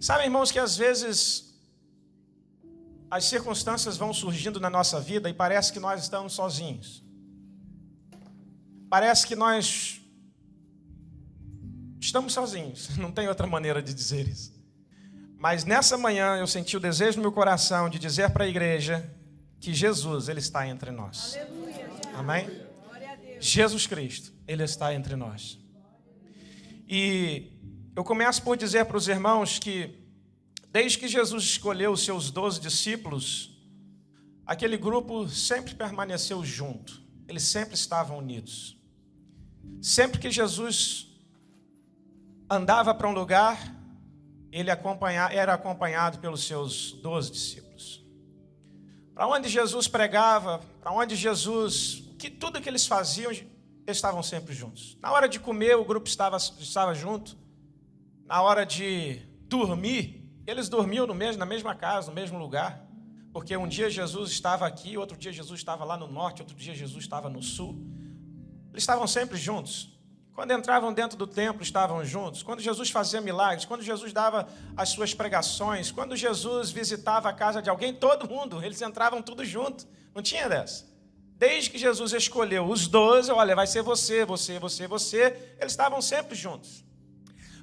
Sabe, irmãos, que às vezes as circunstâncias vão surgindo na nossa vida e parece que nós estamos sozinhos. Parece que nós estamos sozinhos, não tem outra maneira de dizer isso. Mas nessa manhã eu senti o desejo no meu coração de dizer para a igreja que Jesus, Ele está entre nós. Aleluia. Amém? Jesus Cristo, Ele está entre nós. E eu começo por dizer para os irmãos que desde que Jesus escolheu os seus 12 discípulos, aquele grupo sempre permaneceu junto. Eles sempre estavam unidos. Sempre que Jesus andava para um lugar, ele era acompanhado pelos seus 12 discípulos. Para onde Jesus pregava, para onde Jesus, tudo que eles faziam, eles estavam sempre juntos. Na hora de comer, o grupo estava junto. Na hora de dormir, eles dormiam na mesma casa, no mesmo lugar. Porque um dia Jesus estava aqui, outro dia Jesus estava lá no norte, outro dia Jesus estava no sul. Eles estavam sempre juntos. Quando entravam dentro do templo, estavam juntos. Quando Jesus fazia milagres, quando Jesus dava as suas pregações, quando Jesus visitava a casa de alguém, todo mundo, eles entravam tudo junto. Não tinha dessa. Desde que Jesus escolheu os 12, olha, vai ser você, eles estavam sempre juntos.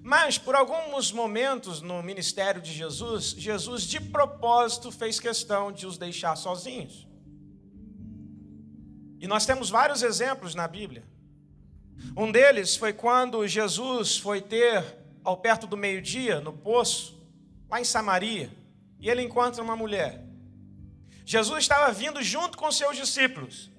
Mas, por alguns momentos no ministério de Jesus, Jesus de propósito fez questão de os deixar sozinhos. E nós temos vários exemplos na Bíblia. Um deles foi quando Jesus foi ter, ao perto do meio-dia, no poço, lá em Samaria, e ele encontra uma mulher. Jesus estava vindo junto com seus discípulos,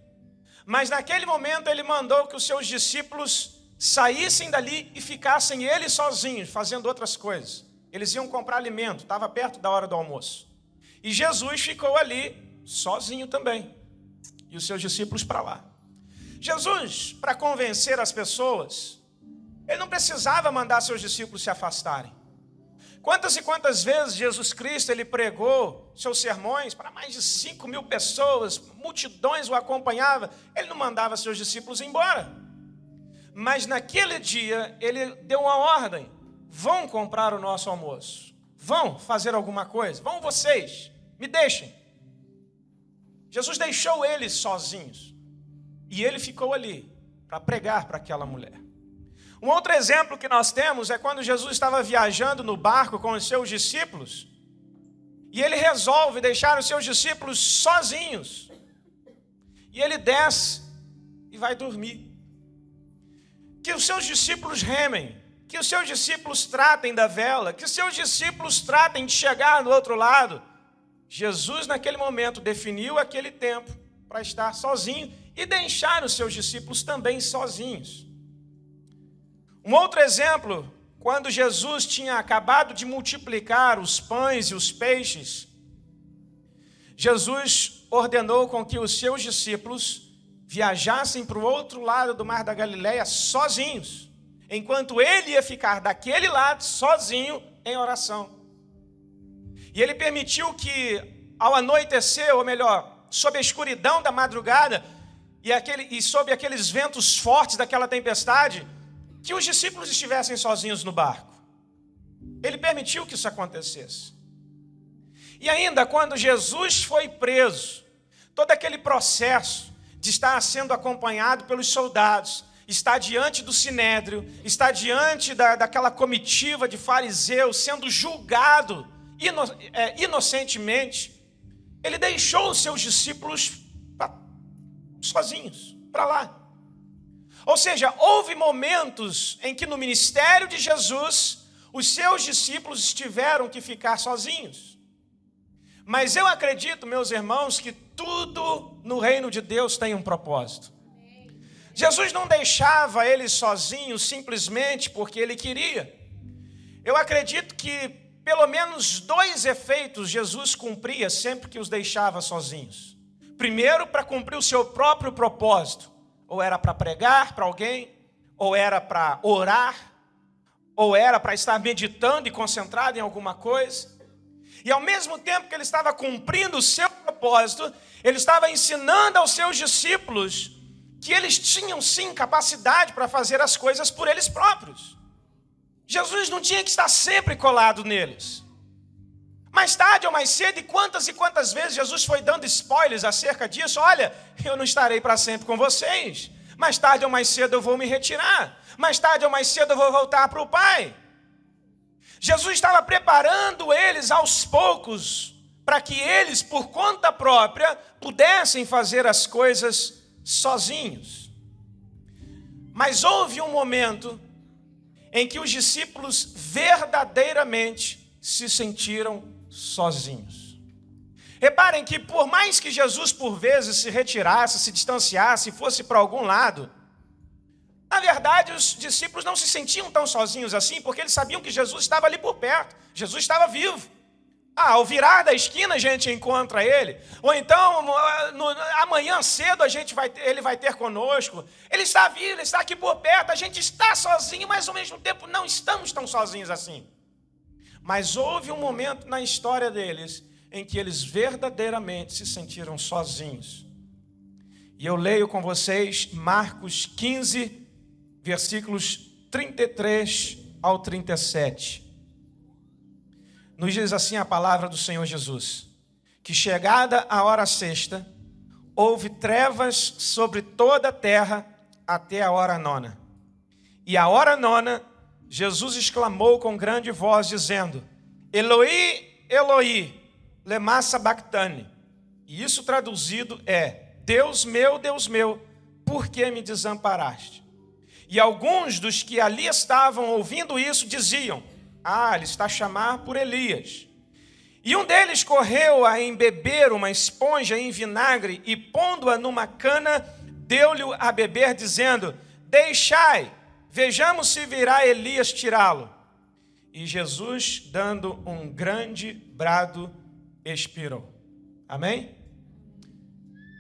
mas naquele momento ele mandou que os seus discípulos saíssem dali e ficassem eles sozinhos, fazendo outras coisas. Eles iam comprar alimento, estava perto da hora do almoço. E Jesus ficou ali, sozinho também, e os seus discípulos para lá. Jesus, para convencer as pessoas, ele não precisava mandar seus discípulos se afastarem. Quantas e quantas vezes Jesus Cristo ele pregou seus sermões para mais de 5.000 pessoas, multidões o acompanhavam, ele não mandava seus discípulos embora. Mas naquele dia ele deu uma ordem: vão comprar o nosso almoço, vão fazer alguma coisa, vão vocês, me deixem. Jesus deixou eles sozinhos. E ele ficou ali para pregar para aquela mulher. Um outro exemplo que nós temos é quando Jesus estava viajando no barco com os seus discípulos. E ele resolve deixar os seus discípulos sozinhos. E ele desce e vai dormir. Que os seus discípulos remem. Que os seus discípulos tratem da vela. Que os seus discípulos tratem de chegar do outro lado. Jesus naquele momento definiu aquele tempo para estar sozinho e deixar os seus discípulos também sozinhos. Um outro exemplo, quando Jesus tinha acabado de multiplicar os pães e os peixes, Jesus ordenou com que os seus discípulos viajassem para o outro lado do Mar da Galileia sozinhos, enquanto ele ia ficar daquele lado sozinho em oração. E ele permitiu que ao anoitecer, ou melhor, sob a escuridão da madrugada, e sob aqueles ventos fortes daquela tempestade, que os discípulos estivessem sozinhos no barco. Ele permitiu que isso acontecesse. E ainda quando Jesus foi preso, todo aquele processo de estar sendo acompanhado pelos soldados, estar diante do sinédrio, estar diante daquela comitiva de fariseus, sendo julgado inocentemente, ele deixou os seus discípulos sozinhos, para lá. Ou seja, houve momentos em que no ministério de Jesus, os seus discípulos tiveram que ficar sozinhos. Mas eu acredito, meus irmãos, que tudo no reino de Deus tem um propósito. Jesus não deixava eles sozinhos simplesmente porque ele queria. Eu acredito que pelo menos 2 efeitos Jesus cumpria sempre que os deixava sozinhos. Primeiro, para cumprir o seu próprio propósito. Ou era para pregar para alguém, ou era para orar, ou era para estar meditando e concentrado em alguma coisa. E ao mesmo tempo que ele estava cumprindo o seu propósito, ele estava ensinando aos seus discípulos que eles tinham sim capacidade para fazer as coisas por eles próprios. Jesus não tinha que estar sempre colado neles. Mais tarde ou mais cedo, e quantas vezes Jesus foi dando spoilers acerca disso? Olha, eu não estarei para sempre com vocês. Mais tarde ou mais cedo eu vou me retirar. Mais tarde ou mais cedo eu vou voltar para o Pai. Jesus estava preparando eles aos poucos para que eles, por conta própria, pudessem fazer as coisas sozinhos. Mas houve um momento em que os discípulos verdadeiramente se sentiram sozinhos. Reparem que por mais que Jesus por vezes se retirasse, se distanciasse, fosse para algum lado, na verdade os discípulos não se sentiam tão sozinhos assim, porque eles sabiam que Jesus estava ali por perto, Jesus estava vivo. Ao virar da esquina a gente encontra ele, ou então amanhã cedo ele vai ter conosco. Ele está vivo, ele está aqui por perto, a gente está sozinho, mas ao mesmo tempo não estamos tão sozinhos assim. Mas houve um momento na história deles em que eles verdadeiramente se sentiram sozinhos. E eu leio com vocês Marcos 15, versículos 33 ao 37. Nos diz assim a palavra do Senhor Jesus: que chegada a hora sexta, houve trevas sobre toda a terra até a hora nona. E a hora nona, Jesus exclamou com grande voz, dizendo: Eloi, Eloi, lema sabachthani. E isso traduzido é: Deus meu, por que me desamparaste? E alguns dos que ali estavam ouvindo isso diziam: ele está a chamar por Elias. E um deles correu a embeber uma esponja em vinagre e, pondo-a numa cana, deu-lhe a beber, dizendo: deixai, vejamos se virá Elias tirá-lo. E Jesus, dando um grande brado, expirou. Amém?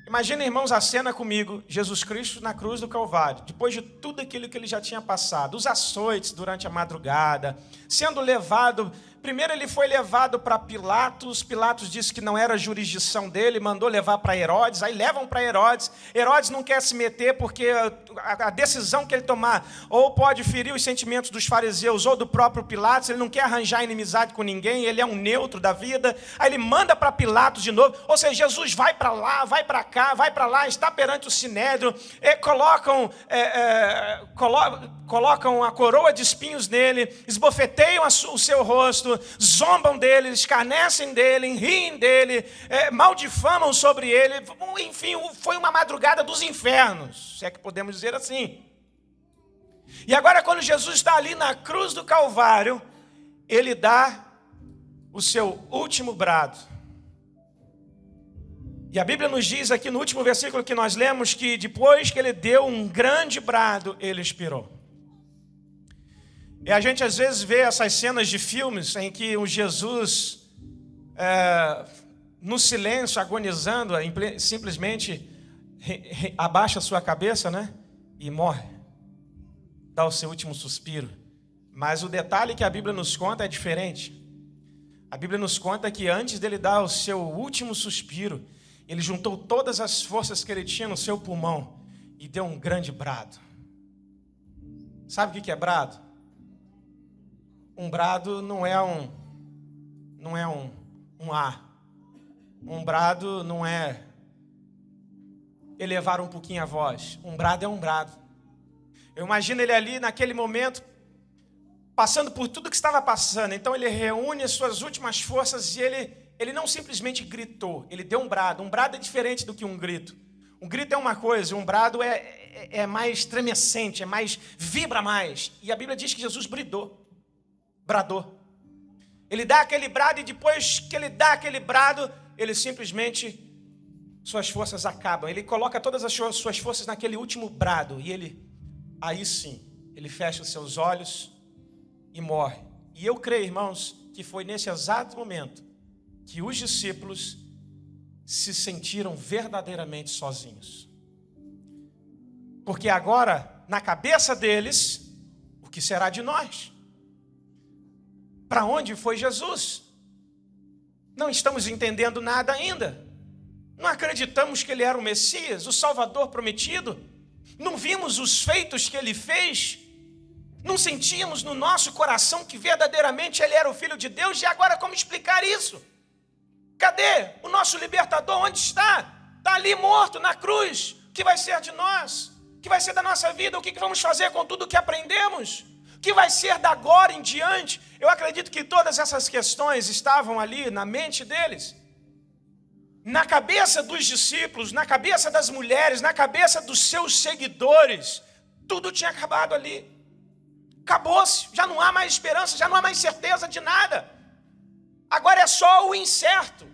Imagina, irmãos, a cena comigo, Jesus Cristo na cruz do Calvário, depois de tudo aquilo que ele já tinha passado, os açoites durante a madrugada, sendo levado, primeiro ele foi levado para Pilatos, Pilatos disse que não era jurisdição dele, mandou levar para Herodes, aí levam para Herodes, Herodes não quer se meter porque a decisão que ele tomar ou pode ferir os sentimentos dos fariseus ou do próprio Pilatos, ele não quer arranjar inimizade com ninguém, ele é um neutro da vida, aí ele manda para Pilatos de novo, ou seja, Jesus vai para lá, vai para cá, vai para lá, está perante o Sinédrio, colocam a coroa de espinhos nele, esbofeteiam o seu rosto, zombam dele, escarnecem dele, riem dele, maldifamam sobre ele. Enfim, foi uma madrugada dos infernos, se é que podemos dizer assim. E agora, quando Jesus está ali na cruz do Calvário, ele dá o seu último brado. E a Bíblia nos diz aqui no último versículo que nós lemos que depois que ele deu um grande brado, ele expirou. E a gente às vezes vê essas cenas de filmes em que o Jesus, no silêncio, agonizando, simplesmente abaixa a sua cabeça, né? E morre. Dá o seu último suspiro. Mas o detalhe que a Bíblia nos conta é diferente. A Bíblia nos conta que antes dele dar o seu último suspiro, ele juntou todas as forças que ele tinha no seu pulmão e deu um grande brado. Sabe o que é brado? Um brado não é um A. Um brado não é elevar um pouquinho a voz. Um brado é um brado. Eu imagino ele ali naquele momento, passando por tudo que estava passando. Então ele reúne as suas últimas forças e ele não simplesmente gritou, ele deu um brado. Um brado é diferente do que um grito. Um grito é uma coisa, um brado é mais estremecente, vibra mais. E a Bíblia diz que Jesus bradou. Ele dá aquele brado e depois que ele dá aquele brado, ele simplesmente, suas forças acabam. Ele coloca todas as suas forças naquele último brado e aí sim, ele fecha os seus olhos e morre. E eu creio, irmãos, que foi nesse exato momento que os discípulos se sentiram verdadeiramente sozinhos. Porque agora, na cabeça deles, o que será de nós? Para onde foi Jesus? Não estamos entendendo nada ainda. Não acreditamos que ele era o Messias, o Salvador prometido. Não vimos os feitos que ele fez. Não sentíamos no nosso coração que verdadeiramente Ele era o Filho de Deus? E agora como explicar isso? Cadê o nosso libertador? Onde está? Está ali morto na cruz. O que vai ser de nós? O que vai ser da nossa vida? O que vamos fazer com tudo o que aprendemos? O que vai ser da agora em diante? Eu acredito que todas essas questões estavam ali na mente deles. Na cabeça dos discípulos, na cabeça das mulheres, na cabeça dos seus seguidores. Tudo tinha acabado ali. Acabou-se, já não há mais esperança, já não há mais certeza de nada. Agora é só o incerto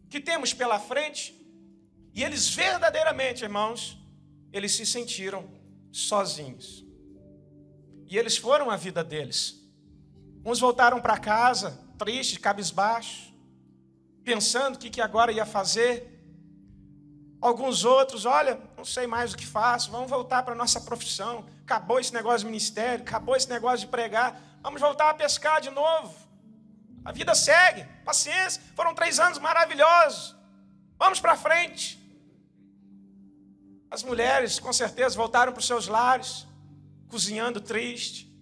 que temos pela frente. E eles verdadeiramente, irmãos, eles se sentiram sozinhos. E eles foram a vida deles. Uns voltaram para casa, tristes, cabisbaixos, pensando o que agora ia fazer. Alguns outros, olha, não sei mais o que faço, vamos voltar para a nossa profissão. Acabou esse negócio de ministério, acabou esse negócio de pregar, vamos voltar a pescar de novo. A vida segue, paciência, foram 3 anos maravilhosos, vamos para frente. As mulheres, com certeza, voltaram para os seus lares, cozinhando triste,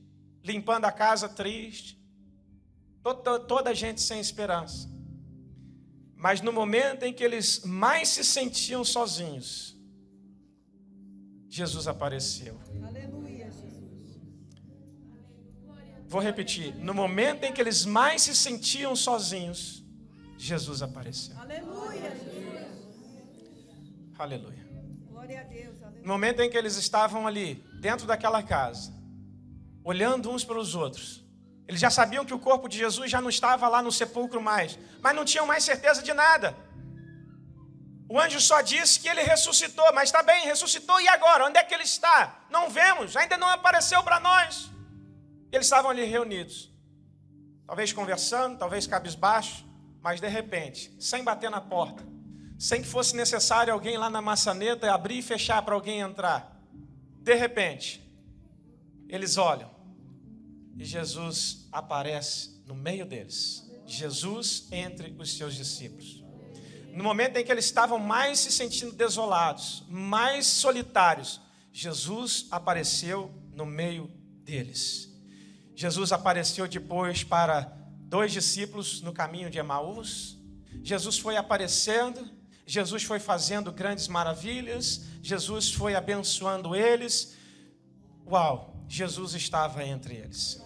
limpando a casa triste, toda a gente sem esperança. Mas no momento em que eles mais se sentiam sozinhos, Jesus apareceu. Aleluia, Jesus. Vou repetir. No momento em que eles mais se sentiam sozinhos, Jesus apareceu. Aleluia, Jesus. Aleluia. Glória a Deus. Aleluia. No momento em que eles estavam ali, dentro daquela casa, olhando uns para os outros, eles já sabiam que o corpo de Jesus já não estava lá no sepulcro mais, mas não tinham mais certeza de nada. O anjo só disse que ele ressuscitou, mas está bem, ressuscitou, e agora? Onde é que ele está? Não vemos, ainda não apareceu para nós. Eles estavam ali reunidos, talvez conversando, talvez cabisbaixo, mas de repente, sem bater na porta, sem que fosse necessário alguém lá na maçaneta abrir e fechar para alguém entrar, de repente, eles olham e Jesus aparece no meio deles. Jesus entre os seus discípulos. No momento em que eles estavam mais se sentindo desolados, mais solitários, Jesus apareceu no meio deles. Jesus apareceu depois para 2 discípulos no caminho de Emaús. Jesus foi aparecendo, Jesus foi fazendo grandes maravilhas, Jesus foi abençoando eles. Uau, Jesus estava entre eles.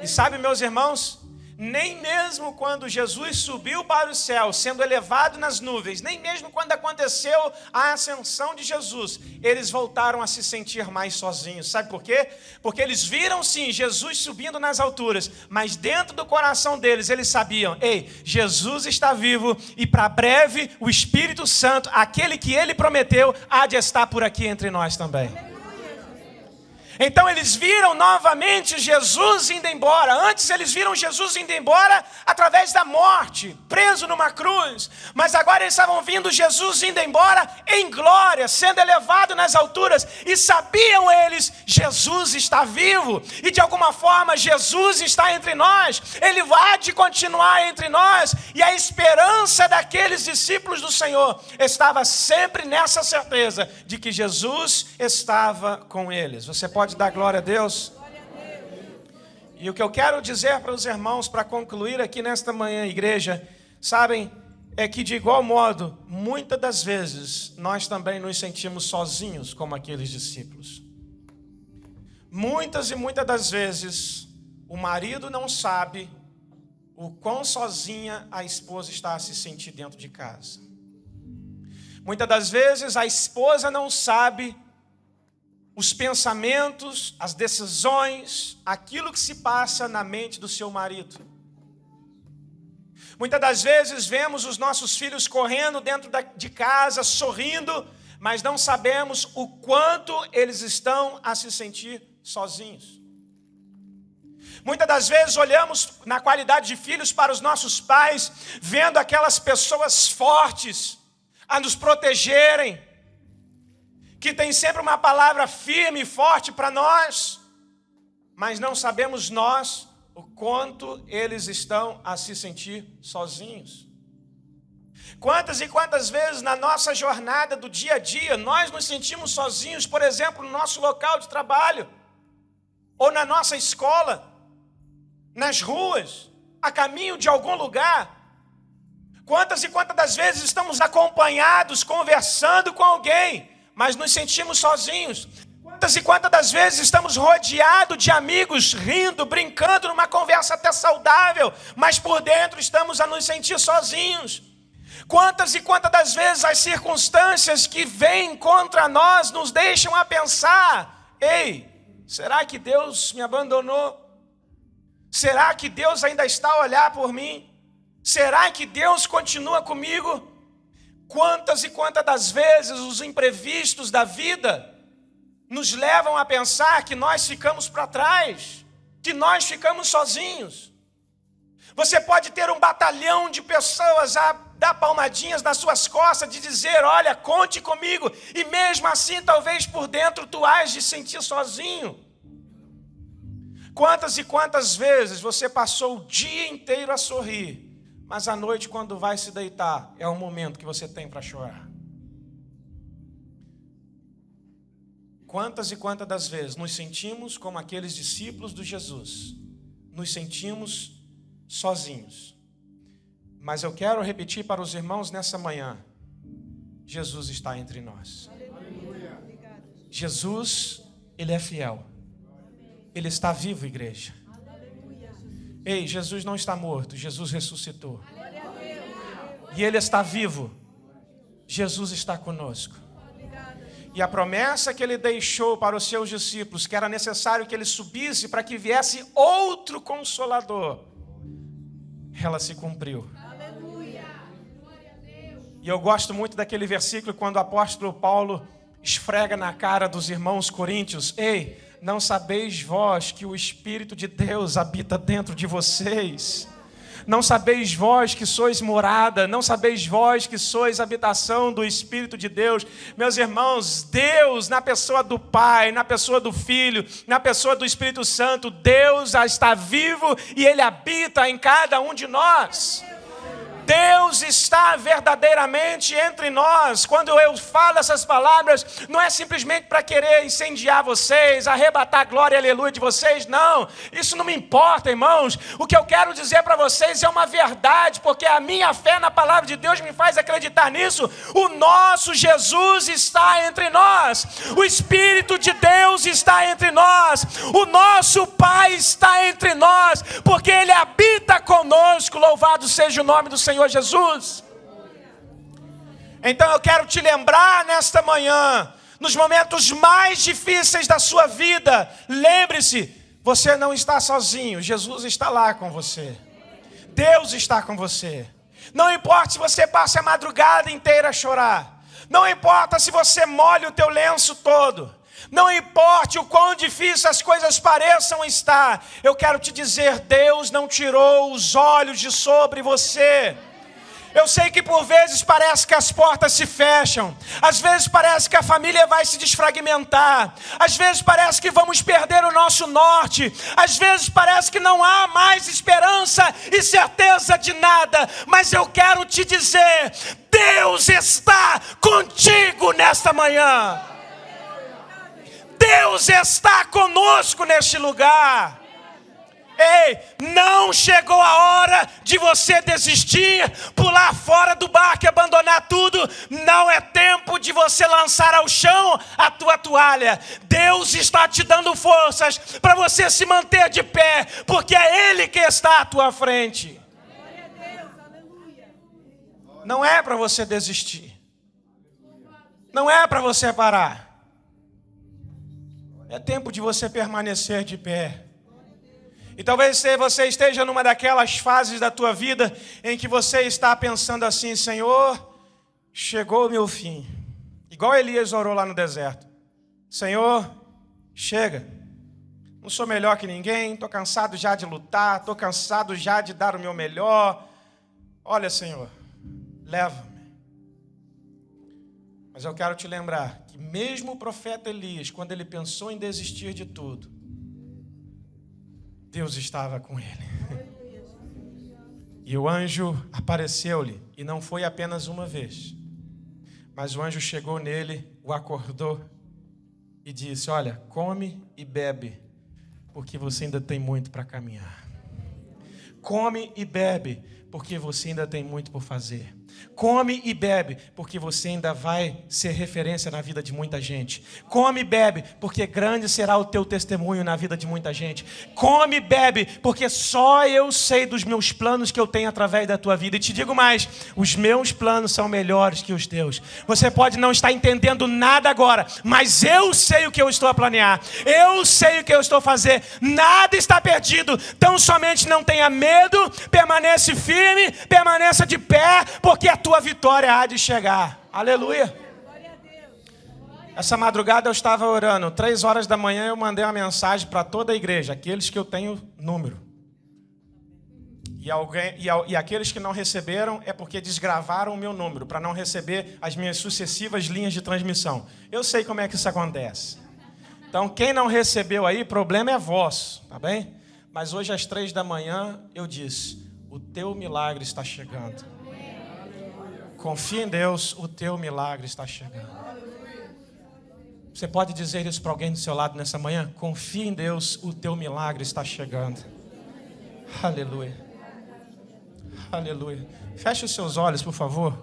E sabe, meus irmãos, nem mesmo quando Jesus subiu para o céu, sendo elevado nas nuvens, nem mesmo quando aconteceu a ascensão de Jesus, eles voltaram a se sentir mais sozinhos. Sabe por quê? Porque eles viram sim Jesus subindo nas alturas, mas dentro do coração deles eles sabiam: ei, Jesus está vivo e para breve o Espírito Santo, aquele que ele prometeu, há de estar por aqui entre nós também. Então eles viram novamente Jesus indo embora. Antes eles viram Jesus indo embora através da morte, preso numa cruz. Mas agora eles estavam vendo Jesus indo embora em glória, sendo elevado nas alturas. E sabiam eles, Jesus está vivo. E de alguma forma Jesus está entre nós. Ele vai de continuar entre nós. E a esperança daqueles discípulos do Senhor estava sempre nessa certeza de que Jesus estava com eles. Você pode dar glória a Deus? E o que eu quero dizer para os irmãos, para concluir aqui nesta manhã, igreja, sabem, é que de igual modo, muitas das vezes, nós também nos sentimos sozinhos como aqueles discípulos. Muitas e muitas das vezes, o marido não sabe o quão sozinha a esposa está a se sentir dentro de casa. Muitas das vezes, a esposa não sabe os pensamentos, as decisões, aquilo que se passa na mente do seu marido. Muitas das vezes vemos os nossos filhos correndo dentro de casa, sorrindo, mas não sabemos o quanto eles estão a se sentir sozinhos. Muitas das vezes olhamos na qualidade de filhos para os nossos pais, vendo aquelas pessoas fortes a nos protegerem, que tem sempre uma palavra firme e forte para nós, mas não sabemos nós o quanto eles estão a se sentir sozinhos. Quantas e quantas vezes na nossa jornada do dia a dia nós nos sentimos sozinhos, por exemplo, no nosso local de trabalho, ou na nossa escola, nas ruas, a caminho de algum lugar. Quantas e quantas das vezes estamos acompanhados, conversando com alguém, mas nos sentimos sozinhos. Quantas e quantas das vezes estamos rodeados de amigos, rindo, brincando, numa conversa até saudável, mas por dentro estamos a nos sentir sozinhos. Quantas e quantas das vezes as circunstâncias que vêm contra nós nos deixam a pensar: ei, será que Deus me abandonou? Será que Deus ainda está a olhar por mim? Será que Deus continua comigo? Quantas e quantas das vezes os imprevistos da vida nos levam a pensar que nós ficamos para trás, que nós ficamos sozinhos. Você pode ter um batalhão de pessoas a dar palmadinhas nas suas costas, de dizer: olha, conte comigo, e mesmo assim talvez por dentro tu has de sentir sozinho. Quantas e quantas vezes você passou o dia inteiro a sorrir, mas à noite, quando vai se deitar, é o momento que você tem para chorar? Quantas e quantas das vezes nos sentimos como aqueles discípulos de Jesus, nos sentimos sozinhos. Mas eu quero repetir para os irmãos nessa manhã: Jesus está entre nós. Jesus, Ele é fiel. Ele está vivo, igreja. Ei, Jesus não está morto, Jesus ressuscitou. E Ele está vivo. Jesus está conosco. E a promessa que Ele deixou para os seus discípulos, que era necessário que Ele subisse para que viesse outro Consolador, ela se cumpriu. E eu gosto muito daquele versículo quando o apóstolo Paulo esfrega na cara dos irmãos coríntios: ei, não sabeis vós que o Espírito de Deus habita dentro de vocês? Não sabeis vós que sois morada? Não sabeis vós que sois habitação do Espírito de Deus? Meus irmãos, Deus, na pessoa do Pai, na pessoa do Filho, na pessoa do Espírito Santo, Deus já está vivo e Ele habita em cada um de nós. Deus está verdadeiramente entre nós. Quando eu falo essas palavras, não é simplesmente para querer incendiar vocês, arrebatar a glória e aleluia de vocês, não. Isso não me importa, irmãos. O que eu quero dizer para vocês é uma verdade, porque a minha fé na palavra de Deus me faz acreditar nisso. O nosso Jesus está entre nós. O Espírito de Deus está entre nós. O nosso Pai está entre nós, porque Ele habita conosco. Louvado seja o nome do Senhor Jesus. Então eu quero te lembrar nesta manhã, nos momentos mais difíceis da sua vida, lembre-se, você não está sozinho, Jesus está lá com você. Deus está com você. Não importa se você passa a madrugada inteira a chorar, não importa se você molha o teu lenço todo, não importa o quão difícil as coisas pareçam estar, eu quero te dizer, Deus não tirou os olhos de sobre você. Eu sei que por vezes parece que as portas se fecham, às vezes parece que a família vai se desfragmentar, às vezes parece que vamos perder o nosso norte, às vezes parece que não há mais esperança e certeza de nada, mas eu quero te dizer, Deus está contigo nesta manhã. Deus está conosco neste lugar. Ei, não chegou a hora de você desistir, pular fora do barco e abandonar tudo. Não é tempo de você lançar ao chão a tua toalha. Deus está te dando forças para você se manter de pé, porque é Ele que está à tua frente. Não é para você desistir. Não é para você parar. É tempo de você permanecer de pé. E talvez você esteja numa daquelas fases da tua vida em que você está pensando assim: Senhor, chegou o meu fim. Igual Elias orou lá no deserto. Senhor, chega. Não sou melhor que ninguém, estou cansado já de lutar, estou cansado já de dar o meu melhor. Olha, Senhor, leva-me. Mas eu quero te lembrar que mesmo o profeta Elias, quando ele pensou em desistir de tudo, Deus estava com ele. E o anjo apareceu-lhe, e não foi apenas uma vez, mas o anjo chegou nele, o acordou e disse: olha, come e bebe, porque você ainda tem muito para caminhar. Come e bebe, porque você ainda tem muito por fazer. Come e bebe, porque você ainda vai ser referência na vida de muita gente. Come e bebe, porque grande será o teu testemunho na vida de muita gente. Come e bebe, porque só eu sei dos meus planos que eu tenho através da tua vida. E te digo mais, os meus planos são melhores que os teus. Você pode não estar entendendo nada agora, mas eu sei o que eu estou a planear. Eu sei o que eu estou a fazer. Nada está perdido. Tão somente não tenha medo, permanece firme, permaneça de pé, porque a tua vitória há de chegar. Aleluia. Essa madrugada eu estava orando. 3 horas da manhã eu mandei uma mensagem para toda a igreja, aqueles que eu tenho número. E aqueles que não receberam é porque desgravaram o meu número, para não receber as minhas sucessivas linhas de transmissão. Eu sei como é que isso acontece. Então quem não recebeu aí, problema é vosso, tá bem? Mas hoje às 3 da manhã eu disse, o teu milagre está chegando. Confia em Deus, o teu milagre está chegando. Você pode dizer isso para alguém do seu lado nessa manhã? Confia em Deus, o teu milagre está chegando. Aleluia. Aleluia. Feche os seus olhos, por favor.